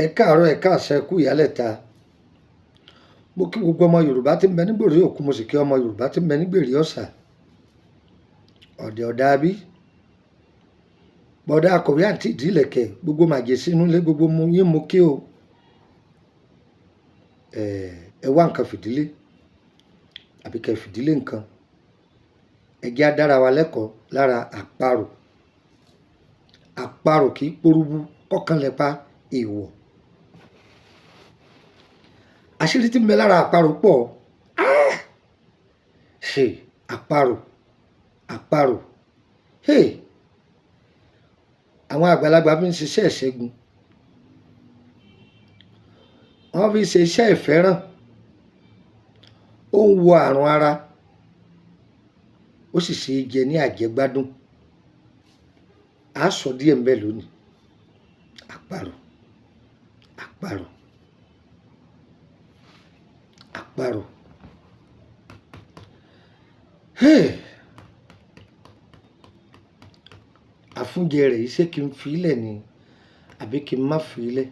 Ẹ káàárọ̀, ẹ káàsán, ẹ kú ìyálẹ̀ta. Mo kí gbogbo ọmọ Yorùbá tí ń bẹ nígbèrè òkun, mo sì kí ọmọ Yorùbá tí ń bẹ nígbèrè ọ̀sà. Ọ̀dẹ̀ ọ̀dà bí. Bọ̀dá akọ̀wé àǹtí ìdílẹ̀kẹ̀, gbogbo màjèsí inú ilé, gbogbo mo yín mo kí o. Ẹ wá nǹkan fìdílé àbí kẹ́ fìdílé nǹkan. Ẹ jẹ́ á dára wa lẹ́kọ̀ọ́ lára àparò. Àparò kì í porúbú kọ́kànlẹ́pa èèwọ̀. Àṣírí tí ń bẹ lára àparò pọ̀. Àparò, àparò. Àwọn àgbàlagbà fi ń ṣiṣẹ́ ìṣẹ́gun. Wọ́n fi ń ṣe iṣẹ́ ìfẹ́ràn. Ó ń wo àrùn ara. Ó sì ṣe é jẹ ní àjẹgbádùn. A sọ díẹ̀ ńbẹ̀ lónìí. Àparò, àparò, àparò. Àfúnjẹ rẹ̀ yìí ṣé kí n fi ilẹ̀ ni àbí kí n má fi ilẹ̀?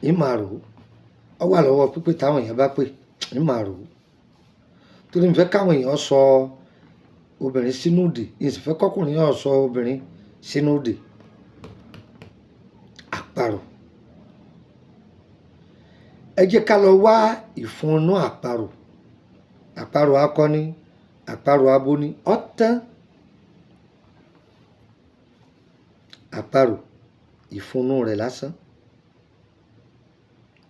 Ń máa rò ó. Ó wà lọ́wọ́ pípé táwọn èèyàn bá pè. Ń máa rò ó. Torí mo fẹ́ káwọn èèyàn sọ obìnrin sínú ìdè. N sì fẹ́ kọ́kùnrin náà sọ obìnrin sínú ìdè. Àparò. Ẹ jẹ́ ká lọ wá ìfúnnú àparò. Àparò akọni, àparò abo ni. Ọ̀tán. Àparò, ìfúnnú rẹ̀ lásán.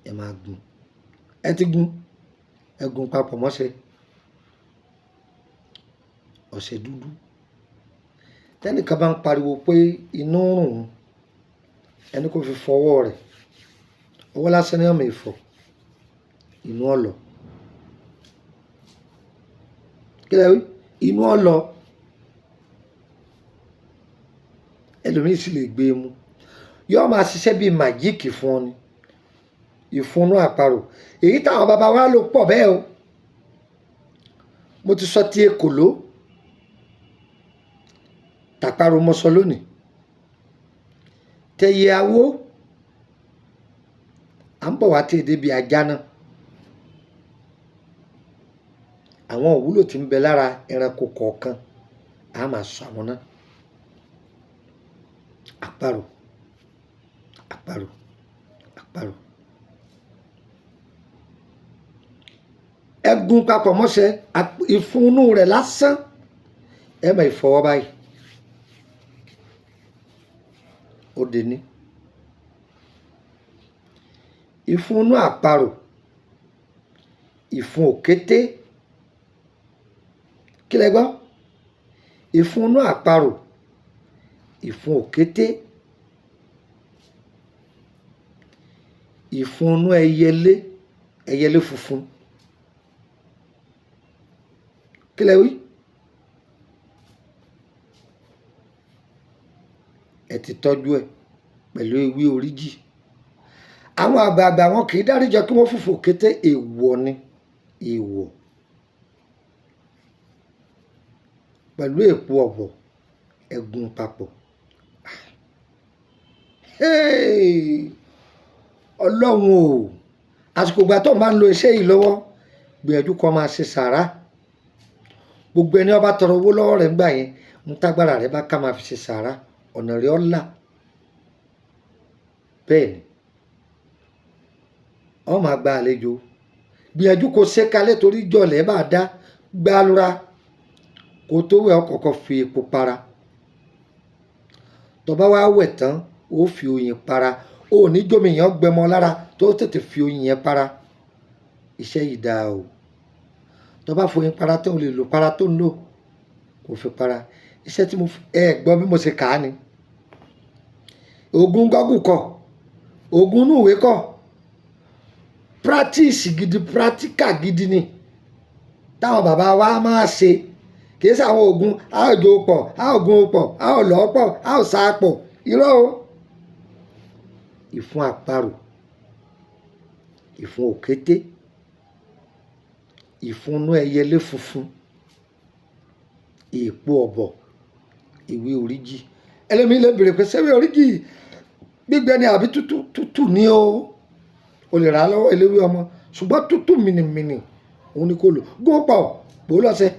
Ẹ máa gún. Ẹ ti gún. Ẹ gún papọ̀ mọ́ṣẹ́. Ọṣẹ dúdú. Tẹ́nìkan bá ń pariwo pé inú ń rùn, ẹni kó fi fọwọ́ rẹ̀. Ọwọ́ lásán ni ọmọ ìfọ̀. Inú ọ̀lọ̀. Kí lẹ wí? Inú ọ̀lọ̀. Ẹlòmíì sì lè gbé e mú. Yóò máa ṣiṣẹ́ bíi màjíìkì fún ọ ni. Ìfúnnú àparò. Èyí táwọn bàbá wa lò pọ̀ bẹ́ẹ̀ o. Mo ti sọ ti ekòló. Tàparò mo sọ lónìí. Tẹyẹ awó. À ń bọ̀ wá tí èdè bíi ajá náà. Àwọn ìwúlò tí ń bẹ lára ẹranko kọ̀ọ̀kan a máa sọ àwọn náà. Àparò, àparò, àparò. Ẹ gún papọ̀ mọ́ṣẹ́. Ìfúnnú rẹ̀ lásán. Ẹ máa ìfọwọ́ báyìí. Ó dé ní. Ìfúnnú àparò. Ìfun òkété. Kí lẹ gbọ́? Ìfúnnú àparò. Ìfun òkété. Ìfúnnú ẹyẹlé. Ẹyẹlé funfun. Kí lẹ wí? Ẹ ti tọ́jú ẹ̀ pẹ̀lú ewé oríjì. Àwọn àgbààgbà wọn kì í dáríjọ kí wọ́n fùfù òkété. Èèwọ̀ ni. Èèwọ̀. Pẹ̀lú èpo ọ̀bọ̀. Ẹ gún papọ̀. Ọlọ́run o. Àsìkò ìgbà tó máa ń lo iṣẹ́ yìí lọ́wọ́, gbìyànjú kó máa ṣe sàárà. Gbogbo ẹni ó bá tọrọ owó lọ́wọ́ rẹ̀ ńgbà yẹn, ń tágbára rẹ̀ bá ká máa fi ṣe sàárà. Ọ̀nà rẹ̀ ó là. Bẹ́ẹ̀ ni. Ó máa gba àlejò. Gbìyànjú kó ṣe kalẹ̀ torí jọ̀lẹ̀ bá dá gbálura. Kó tó wẹ̀ ó kọ́kọ́ fi epo para. Tó bá wá wẹ̀ tán, ó fi oyin para. Ó ní jómi yẹn gbẹmọ lára tó tètè fi oyin yẹn para. Iṣẹ́ yìí dáa o. Tó bá fi oyin para tán, o lè lo para tó ń lò. Kò fi para. Iṣẹ́ tí mo gbọ́ bí mo ṣe kà á ni. Ògùn gọ́gù kọ̀. Ògùn inú ìwé kọ̀. Practice gidi, practical gidi ni. Táwọn bàbá wa máa ṣe. Kì í ṣe àwọn ògùn a ò jó pọ̀, a ò gun pọ̀, a ò lọ́ pọ̀, a ò sá pọ̀. Irọ́ o. Ìfun àparò. Ìfun òkété. Ìfúnnú ẹyẹlé funfun. Èpo ọ̀bọ̀. Ewé oríjì. Ẹlòmíì lè béèrè pé ṣé ewé oríjì bí gbígbẹ ni àbí tútù ní o lè rà á lọ́wọ́ eléwé ọmọ ṣùgbọ́n tútù mìnìmìnì òun ni kò lò góòpọ̀ bò lọ́sẹ̀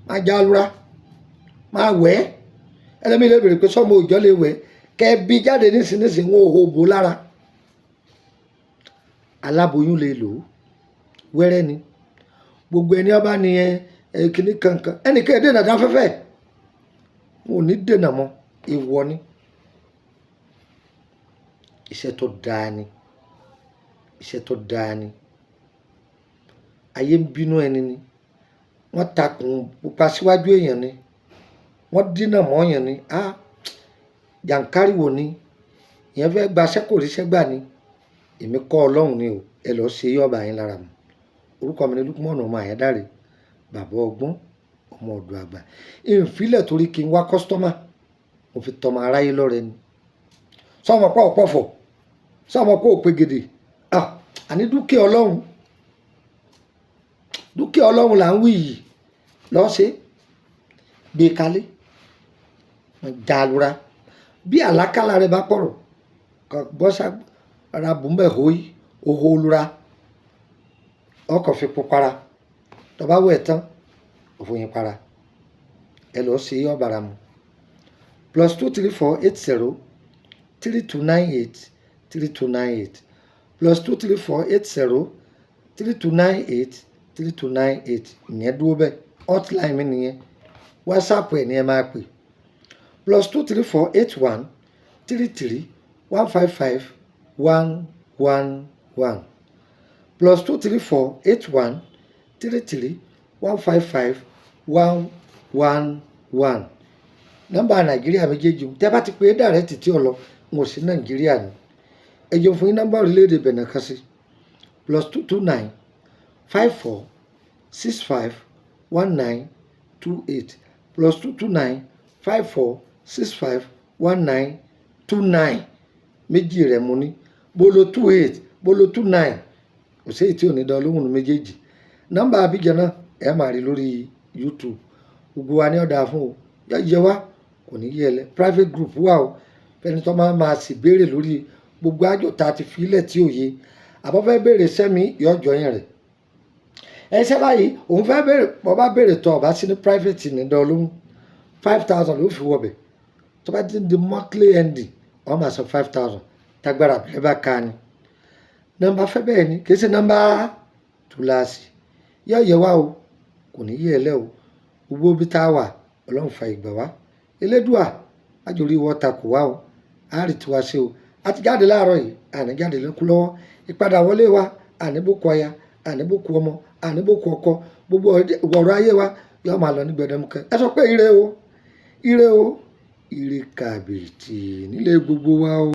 máa já lura máa wẹ̀ ẹlẹ́mìí lè bèrè pé sọ́mọ òòjọ́ lè wẹ̀ kẹ́ bí jáde nísinsìnyí wọn ò hò bò lára aláboyún lè lò ó wẹ́rẹ́ ni gbogbo ẹni ọba ni kìnnì kankan ẹnìkan ẹ̀ dènà dáfẹ́fẹ́ wọn ò ní dènà mọ́ ìwọ ni iṣẹ́ tó dáa ni iṣẹ́ tó dáa ni ayé ń bínú ẹni ni wọ́n takùn pupa síwájú èèyàn ni wọ́n dínà mọ́ èèyàn ni jàǹkáríwò ni ìyẹn fẹ́ gbaṣẹ́ kò ríṣẹ́ gbà ni èmi kọ́ ọlọ́run ni o ẹ lọ́ọ́ ṣe yọ̀ọ̀bà yín lára mu orúkọ mi ni Lukman ọmọ Àyádáre bàbá ọgbọ́n ọmọ ọ̀dọ̀ àgbà ìfilẹ̀ torí kí n wá kọ́sítọ́mà mo fi tọmọ aráyé lọ́rẹ ni sọmọ pọ̀ pọ̀fọ̀ sọmọ pọ̀ òpegèdè àní dúkìá ọlọ́run là ń wí yìí lọ́ọ́ ṣe gbé kalẹ̀ jàlúra bí àlákàlà rẹ bá pọ̀rọ̀ kò bọ́sà ara bùnbẹ̀ hóyí òhò olùra ọkọ̀ fi pupa tọba wẹ̀ tán òfòyìn para ẹ lọ́ọ́ ṣe ọ̀bàrà mu +23480 3298 3298 +23480 3298 3298 ìyẹn dúró bẹ́ẹ̀ hotline mi nìyẹn whatsapp ẹ̀ ní ẹ máa pè +23481 33 155 111 +23481 33 155 111 nọ́mbà nàìjíríà méjèèjì tẹ́ bá ti pè é dàrẹ́tì tí ọ lọ n ò sí nàìjíríà ni ẹ jẹun fún yín nọ́mbà orílẹ̀-èdè bẹ̀nẹ̀ kan sí +229 54 65 1928 +229 54 65 1929 méjì rẹ̀ mo ní bolo 28 bolo 29 kò sí èyí tí ò ní dán lóhùn méjèèjì nọ́mbà Abidjan náà ẹ máa rí lórí YouTube gbogbo wa ní ọ̀dà fún o yẹ wá kò ní yẹ lẹ private group wà o fẹni tó máa sì béèrè lórí gbogbo àjò tá a ti fi ilẹ̀ tí ò yé àbọ̀fẹ́ béèrè sẹ́mi yọjọ́ yẹn rẹ̀ ẹsẹ̀ báyìí òun fẹ́ béèrè bọ́ bá béèrè tọ́ ọba sí ní private ní dán lóhùn 5000 ló fi wọbẹ̀ tó bá ti di monthly ending wọ́n máa san 5000 tágbára bẹ́ẹ̀ bá ká ni nọ́mbà fẹ́ bẹ́ẹ̀ ni kì í ṣe nọ́mbà túláàsì yẹ wá o kò ní yẹ lẹ́ o gbogbo bí tá a wà ọlọ́run fa ìgbà wá elédùà àjòrí wọ́ta kò wá o àárí tiwa ṣe o àti jáde láàárọ̀ yìí àní jáde lẹ́kú lọ́wọ́ ìpadà wọlé wa àní bó kọ aya àní bó kọ ọmọ àní bó kọ ọkọ gbogbo ọ̀rọ̀ ayé wa yóò máa lọ ní gbẹdẹmukẹ ẹ sọ pé ire o ire kàbìtì nílé gbogbo wa o.